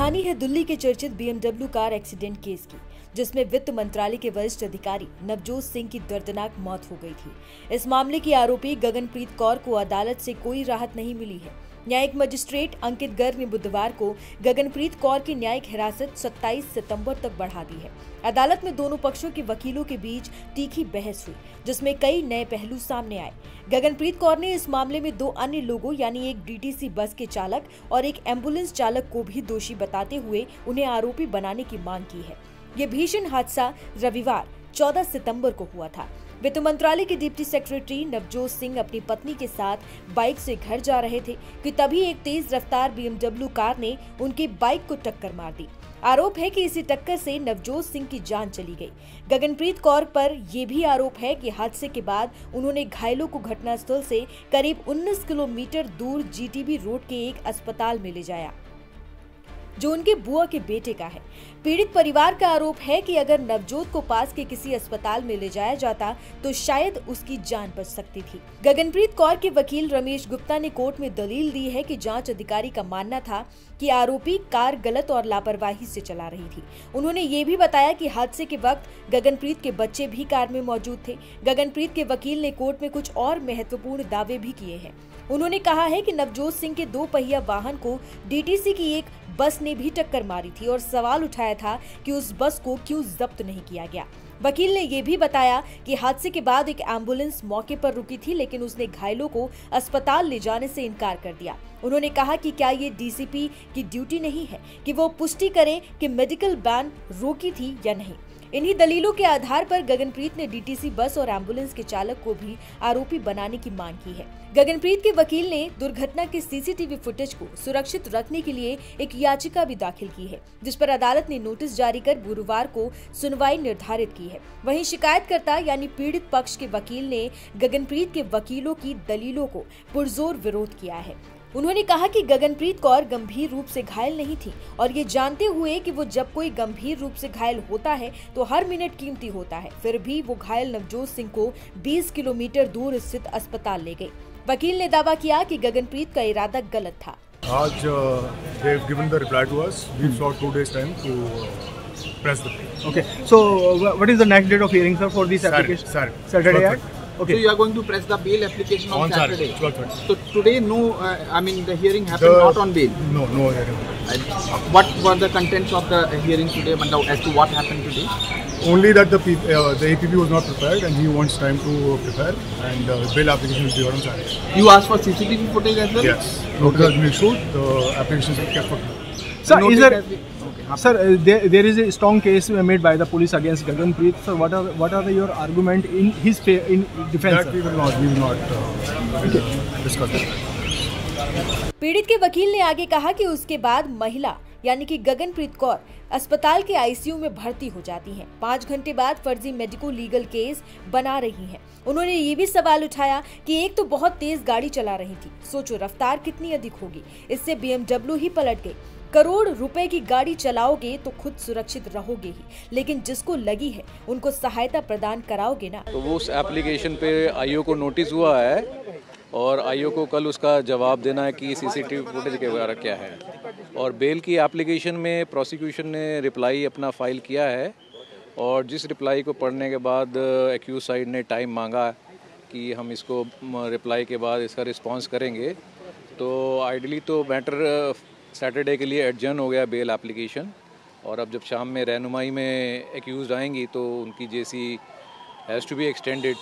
कहानी है दिल्ली के चर्चित BMW कार एक्सीडेंट केस की, जिसमें वित्त मंत्रालय के वरिष्ठ अधिकारी नवजोत सिंह की दर्दनाक मौत हो गई थी। इस मामले की आरोपी गगनप्रीत कौर को अदालत से कोई राहत नहीं मिली है। न्यायिक मजिस्ट्रेट अंकित गर्ग ने बुधवार को गगनप्रीत कौर की न्यायिक हिरासत 27 सितंबर तक बढ़ा दी है। अदालत में दोनों पक्षों के वकीलों के बीच तीखी बहस हुई, जिसमें कई नए पहलू सामने आए। गगनप्रीत कौर ने इस मामले में दो अन्य लोगों यानी एक DTC बस के चालक और एक एम्बुलेंस चालक को भी दोषी बताते हुए उन्हें आरोपी बनाने की मांग की है। ये भीषण हादसा रविवार 14 सितंबर को हुआ था। वित्त मंत्रालय के डिप्टी सेक्रेटरी नवजोत सिंह अपनी पत्नी के साथ बाइक से घर जा रहे थे कि तभी एक तेज रफ्तार BMW कार ने उनकी बाइक को टक्कर मार दी। आरोप है कि इसी टक्कर से नवजोत सिंह की जान चली गई। गगनप्रीत कौर पर यह भी आरोप है कि हादसे के बाद उन्होंने घायलों को घटनास्थल से करीब 19 किलोमीटर दूर GTB रोड के एक अस्पताल में ले जाया, जो उनके बुआ के बेटे का है। पीड़ित परिवार का आरोप है कि अगर नवजोत को पास के किसी अस्पताल में ले जाया जाता तो शायद उसकी जान बच सकती थी। गगनप्रीत कौर के वकील रमेश गुप्ता ने कोर्ट में दलील दी है कि जांच अधिकारी का मानना था कि आरोपी कार गलत और लापरवाही से चला रही थी। उन्होंने ये भी बताया कि हादसे के वक्त गगनप्रीत के बच्चे भी कार में मौजूद थे। गगनप्रीत के वकील ने कोर्ट में कुछ और महत्वपूर्ण दावे भी किए हैं। उन्होंने कहा है कि नवजोत सिंह के 2 पहिया वाहन को DTC की एक बस ने भी टक्कर मारी थी और सवाल उठाया था कि उस बस को क्यों जब्त नहीं किया गया। वकील ने यह भी बताया कि हादसे के बाद एक एम्बुलेंस मौके पर रुकी थी, लेकिन उसने घायलों को अस्पताल ले जाने से इनकार कर दिया। उन्होंने कहा कि क्या ये DCP की ड्यूटी नहीं है कि वो पुष्टि करें कि मेडिकल वैन रोकी थी या नहीं। इन्हीं दलीलों के आधार पर गगनप्रीत ने DTC बस और एम्बुलेंस के चालक को भी आरोपी बनाने की मांग की है। गगनप्रीत के वकील ने दुर्घटना के CCTV फुटेज को सुरक्षित रखने के लिए एक याचिका भी दाखिल की है, जिस पर अदालत ने नोटिस जारी कर गुरुवार को सुनवाई निर्धारित की है। वहीं शिकायतकर्ता यानी पीड़ित पक्ष के वकील ने गगनप्रीत के वकीलों की दलीलों को पुरजोर विरोध किया है। उन्होंने कहा कि गगनप्रीत कौर गंभीर रूप से घायल नहीं थी और ये जानते हुए कि वो जब कोई गंभीर रूप से घायल होता है तो हर मिनट कीमती होता है, फिर भी वो घायल नवजोत सिंह को 20 किलोमीटर दूर स्थित अस्पताल ले गई। वकील ने दावा किया कि गगनप्रीत का इरादा गलत था। आज they have given the reply to us. We've got 2 days time to press the plea. Okay. So what is the next date of hearing, sir, for this application? Saturday. Okay. So you are going to press the bail application on Saturday. 12:30. So today, no, the hearing happened not on bail. No hearing. What were the contents of the hearing today? As to what happened today? Only that the APP was not prepared and he wants time to prepare, and bail application will be on Saturday. You asked for CCTV footage as well? Yes. Notice has been issued. The applications are kept for. Sir, is there? Sir, there is a strong case made by the police against Gagganpreet. Sir, what are your argument in his defense? That we will not discuss that. पीड़ित के वकील ने आगे कहा कि उसके बाद महिला यानी कि गगनप्रीत कौर अस्पताल के ICU में भर्ती हो जाती हैं। 5 घंटे बाद फर्जी मेडिको लीगल केस बना रही हैं। उन्होंने ये भी सवाल उठाया कि एक तो बहुत तेज गाड़ी चला रही थी, सोचो रफ्तार कितनी अधिक होगी, इससे BMW ही पलट गई। करोड़ रुपए की गाड़ी चलाओगे तो खुद सुरक्षित रहोगे ही, लेकिन जिसको लगी है उनको सहायता प्रदान कराओगे ना। तो वो उस एप्लीकेशन पे IO को नोटिस हुआ है और IO को कल उसका जवाब देना है कि CCTV फुटेज के बारे क्या है। और बेल की एप्लीकेशन में प्रोसिक्यूशन ने रिप्लाई अपना फाइल किया है और जिस रिप्लाई को पढ़ने के बाद एक्यूज साइड ने टाइम मांगा कि हम इसको रिप्लाई के बाद इसका रिस्पांस करेंगे, तो आइडली तो मैटर सैटरडे के लिए एडजर्न हो गया बेल एप्लीकेशन। और अब जब शाम में रहनुमाई में एक्यूज आएंगी तो उनकी JC has to be extended,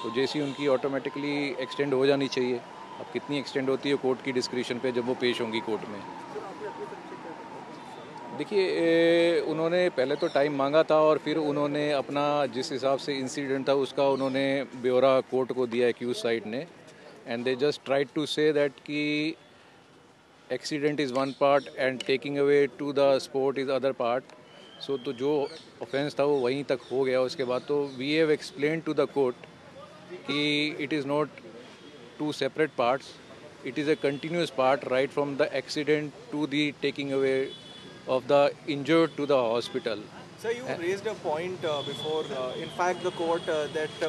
तो JC उनकी ऑटोमेटिकली एक्सटेंड हो जानी चाहिए। अब कितनी एक्सटेंड होती है कोर्ट की डिस्क्रिप्शन पे जब वो पेश होंगी कोर्ट में। देखिए, उन्होंने पहले तो टाइम मांगा था और फिर उन्होंने अपना जिस हिसाब से इंसिडेंट था उसका उन्होंने ब्यौरा कोर्ट को दिया एक्यूज साइड ने, and they just tried to say that कि accident is one part and taking away to the sport is other part. So तो जो ऑफेंस था वो वहीं तक हो गया। उसके बाद तो we have explain to the court कि it is not 2 separate parts, it is a continuous part right from the accident to the taking away of the injured to the hospital. Sir, you raised a point before, in fact the court that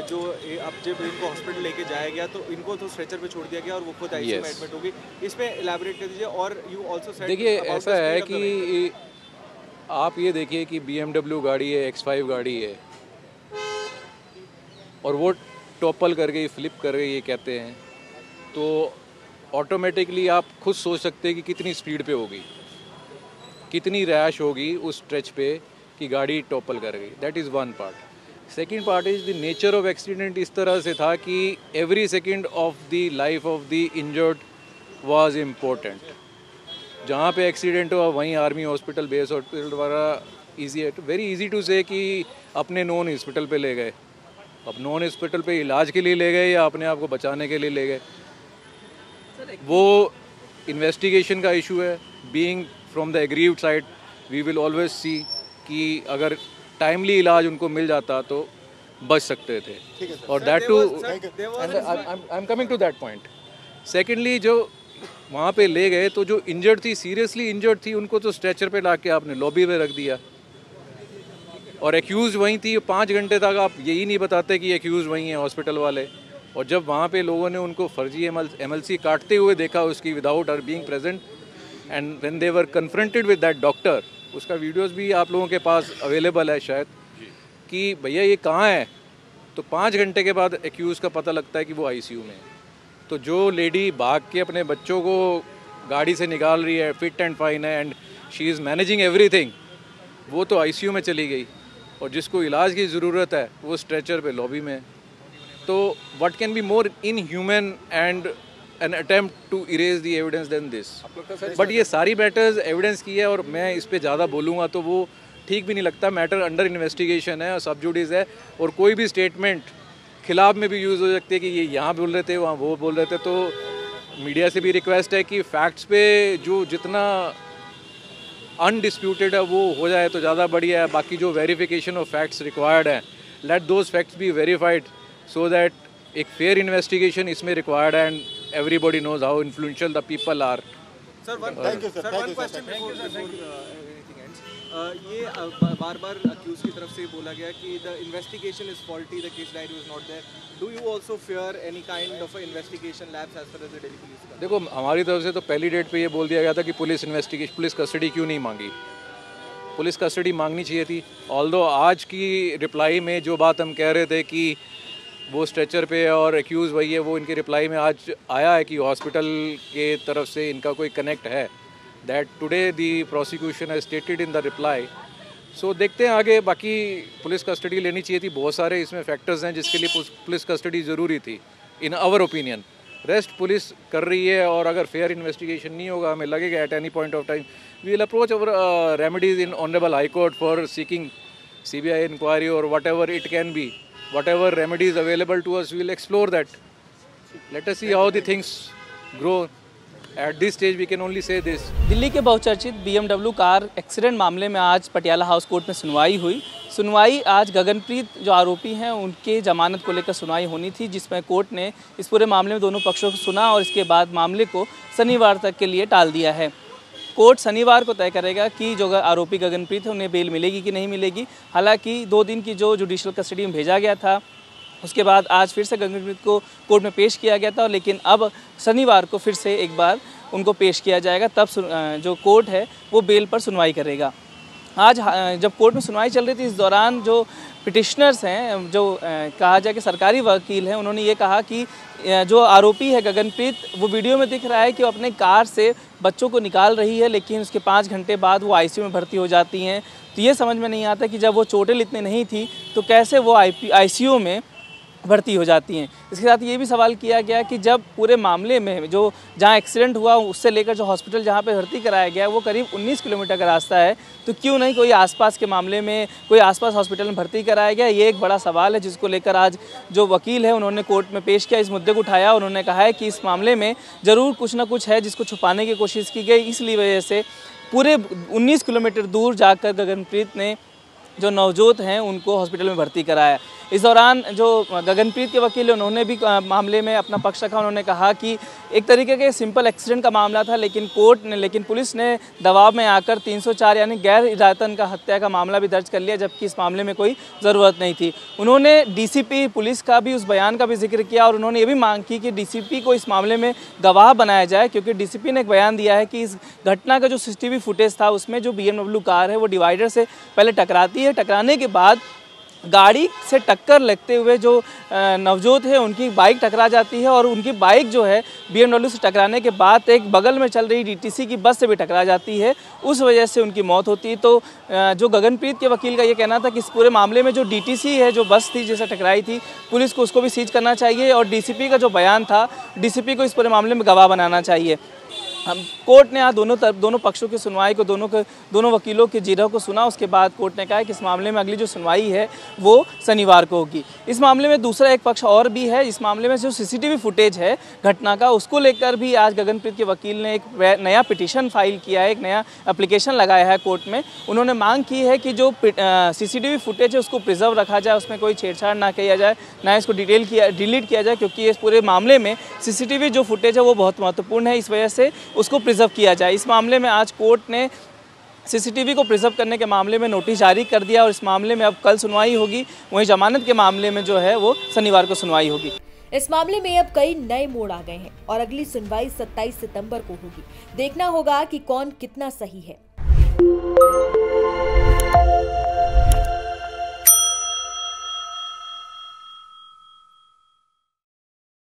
जो अब जब इनको hospital लेके जाया गया तो इनको तो स्ट्रेचर पे छोड़ दिया गया और वो खुद आईसीयू में एडमिट हो गई, इस पे इलैबोरेट कर दीजिए। और यू आल्सो सेड, देखिए ऐसा है कि आप ये देखिए कि BMW गाड़ी है, X5 गाड़ी है और वो टॉपल कर गई, फ्लिप कर गई, ये कहते हैं, तो ऑटोमेटिकली आप खुद सोच सकते हैं कि कितनी स्पीड पे होगी, कितनी रैश होगी उस स्ट्रेच पे कि गाड़ी टॉपल कर गई। That is one part. Second part is the nature of accident इस तरह से था कि every second of the life of the injured was important. जहाँ पे एक्सीडेंट हुआ वहीं आर्मी हॉस्पिटल, बेस हॉस्पिटल वगैरह ईजी है, वेरी इजी टू से कि अपने नॉन हॉस्पिटल पे ले गए, अब नॉन हॉस्पिटल पे इलाज के लिए ले गए या अपने आप को बचाने के लिए ले गए, वो इन्वेस्टिगेशन का इशू है। Being from the aggrieved side we will always see कि अगर टाइमली इलाज उनको मिल जाता तो बच सकते थे, और that too I am coming to that point. Secondly जो वहाँ पे ले गए तो जो इंजर्ड थी, सीरियसली इंजर्ड थी, उनको तो स्ट्रेचर पे ला के आपने लॉबी में रख दिया और एक्यूज़ वहीं थी। 5 घंटे तक आप यही नहीं बताते कि एक्यूज़ वहीं हैं हॉस्पिटल वाले, और जब वहाँ पे लोगों ने उनको फर्जी MLC काटते हुए देखा उसकी without her being present, and when they were confronted with that doctor, उसका वीडियोस भी आप लोगों के पास अवेलेबल है शायद, कि भैया ये कहाँ है, तो 5 घंटे के बाद एक्यूज़ का पता लगता है कि वो ICU में है। तो जो लेडी भाग के अपने बच्चों को गाड़ी से निकाल रही है, फिट एंड फाइन है, and she is managing everything, वो तो ICU में चली गई, और जिसको इलाज की ज़रूरत है वो स्ट्रेचर पे लॉबी में। तो what can be more inhuman and an attempt to erase the evidence then this. But ये सारी मैटर्स एविडेंस की है, और मैं इस पे ज़्यादा बोलूँगा तो वो ठीक भी नहीं लगता। मैटर अंडर इन्वेस्टिगेशन है और सब जुडिस है, और कोई भी स्टेटमेंट खिलाफ में भी यूज़ हो सकती है कि ये यहाँ बोल रहे थे, वहाँ वो बोल रहे थे। तो मीडिया से भी रिक्वेस्ट है कि फैक्ट्स पे जो जितना अनडिस्प्यूटेड है वो हो जाए तो ज़्यादा बढ़िया है। बाकी जो वेरिफिकेशन ऑफ फैक्ट्स रिक्वायर्ड हैं, let those facts be verified so that एक फेयर इन्वेस्टिगेशन इसमें रिक्वायर्ड है, and everybody knows how influential the people are. Sir one question before anything ends, ये बार-बार अक्यूज की तरफ से बोला गया कि the investigation is faulty, the case diary was not there. Do you also fear any kind of investigation labs as far as the Delhi police? देखो, हमारी तरफ से तो पहली डेट पे ये बोल दिया गया था कि पुलिस कस्टडी क्यों नहीं मांगी। पुलिस कस्टडी मांगनी चाहिए थी। ऑल्दो आज की रिप्लाई में जो बात हम कह रहे थे कि वो स्ट्रेचर पे और एक्यूज़ वही है, वो इनके रिप्लाई में आज आया है कि हॉस्पिटल के तरफ से इनका कोई कनेक्ट है। That today the prosecution has stated in the reply. So देखते हैं आगे। बाकी पुलिस कस्टडी लेनी चाहिए थी। बहुत सारे इसमें फैक्टर्स हैं जिसके लिए पुलिस कस्टडी ज़रूरी थी in our opinion. Rest police कर रही है, और अगर फेयर इन्वेस्टिगेशन नहीं होगा, हमें लगेगा at any point of time we will approach our remedies in honourable high court for seeking CBI inquiry और whatever it can be. Whatever remedies available to us, we will explore that. Let us see how the things grow. At this stage, we can only say this. Delhi के बहुचर्चित BMW car accident मामले में आज Patiala house court में सुनवाई हुई। सुनवाई आज गगनप्रीत जो आरोपी हैं उनके जमानत को लेकर सुनवाई होनी थी, जिसमें कोर्ट ने इस पूरे मामले में दोनों पक्षों को सुना और इसके बाद मामले को शनिवार तक के लिए टाल दिया है। कोर्ट शनिवार को तय करेगा कि जो आरोपी गगनप्रीत है उन्हें बेल मिलेगी कि नहीं मिलेगी। हालांकि 2 दिन की जो जुडिशियल कस्टडी में भेजा गया था, उसके बाद आज फिर से गगनप्रीत को कोर्ट में पेश किया गया था, लेकिन अब शनिवार को फिर से एक बार उनको पेश किया जाएगा। तब जो कोर्ट है वो बेल पर सुनवाई करेगा। आज जब कोर्ट में सुनवाई चल रही थी, इस दौरान जो पिटिशनर्स हैं, जो कहा जाए कि सरकारी वकील हैं, उन्होंने ये कहा कि जो आरोपी है गगनप्रीत, वो वीडियो में दिख रहा है कि वो अपने कार से बच्चों को निकाल रही है, लेकिन उसके 5 घंटे बाद वो ICU में भर्ती हो जाती हैं। तो ये समझ में नहीं आता कि जब वो चोटें इतनी नहीं थी तो कैसे वो ICU में भर्ती हो जाती हैं। इसके साथ ये भी सवाल किया गया कि जब पूरे मामले में जो जहाँ एक्सीडेंट हुआ उससे लेकर जो हॉस्पिटल जहाँ पे भर्ती कराया गया वो करीब 19 किलोमीटर का रास्ता है, तो क्यों नहीं कोई आसपास के मामले में कोई आसपास हॉस्पिटल में भर्ती कराया गया। ये एक बड़ा सवाल है जिसको लेकर आज जो वकील है उन्होंने कोर्ट में पेश किया, इस मुद्दे को उठाया। उन्होंने कहा है कि इस मामले में ज़रूर कुछ ना कुछ है जिसको छुपाने की कोशिश की गई, इसलिए वजह से पूरे 19 किलोमीटर दूर जाकर गगनप्रीत ने जो नवजोत हैं उनको हॉस्पिटल में भर्ती कराया। इस दौरान जो गगनप्रीत के वकील है उन्होंने भी मामले में अपना पक्ष रखा। उन्होंने कहा कि एक तरीके के सिंपल एक्सीडेंट का मामला था, लेकिन पुलिस ने दबाव में आकर 304 यानी गैर इरादतन का हत्या का मामला भी दर्ज कर लिया, जबकि इस मामले में कोई ज़रूरत नहीं थी। उन्होंने डीसीपी पुलिस का भी उस बयान का भी जिक्र किया और उन्होंने ये भी मांग की कि डीसीपी को इस मामले में गवाह बनाया जाए, क्योंकि डीसीपी ने एक बयान दिया है कि इस घटना का जो सीसीटीवी फुटेज था उसमें जो BMW कार है वो डिवाइडर से पहले टकराती है, टकराने के बाद गाड़ी से टक्कर लगते हुए जो नवजोत है उनकी बाइक टकरा जाती है और उनकी बाइक जो है BMW से टकराने के बाद एक बगल में चल रही DTC की बस से भी टकरा जाती है, उस वजह से उनकी मौत होती है। तो जो गगनप्रीत के वकील का ये कहना था कि इस पूरे मामले में जो DTC है, जो बस थी जिसे टकराई थी, पुलिस को उसको भी सीज करना चाहिए और DCP का जो बयान था, DCP को इस पूरे मामले में गवाह बनाना चाहिए। कोर्ट ने आज दोनों पक्षों की सुनवाई को, दोनों वकीलों के जिरह को सुना। उसके बाद कोर्ट ने कहा है कि इस मामले में अगली जो सुनवाई है वो शनिवार को होगी। इस मामले में दूसरा एक पक्ष और भी है। इस मामले में जो CCTV फुटेज है घटना का, उसको लेकर भी आज गगनप्रीत के वकील ने एक नया पिटीशन फाइल किया है, एक नया एप्लीकेशन लगाया है कोर्ट में। उन्होंने मांग की है कि जो CCTV फुटेज है उसको प्रिजर्व रखा जाए, उसमें कोई छेड़छाड़ ना किया जाए, ना इसको डिलीट किया जाए, क्योंकि इस पूरे मामले में CCTV जो फुटेज है वो बहुत महत्वपूर्ण है, इस वजह से उसको प्रिजर्व किया जाए। इस मामले में आज कोर्ट ने CCTV को प्रिजर्व करने के मामले में नोटिस जारी कर दिया और इस मामले में अब कल सुनवाई होगी। वहीं जमानत के मामले में जो है वो शनिवार को सुनवाई होगी। इस मामले में अब कई नए मोड़ आ गए हैं और अगली सुनवाई 27 सितंबर को होगी। देखना होगा कि कौन कितना सही है।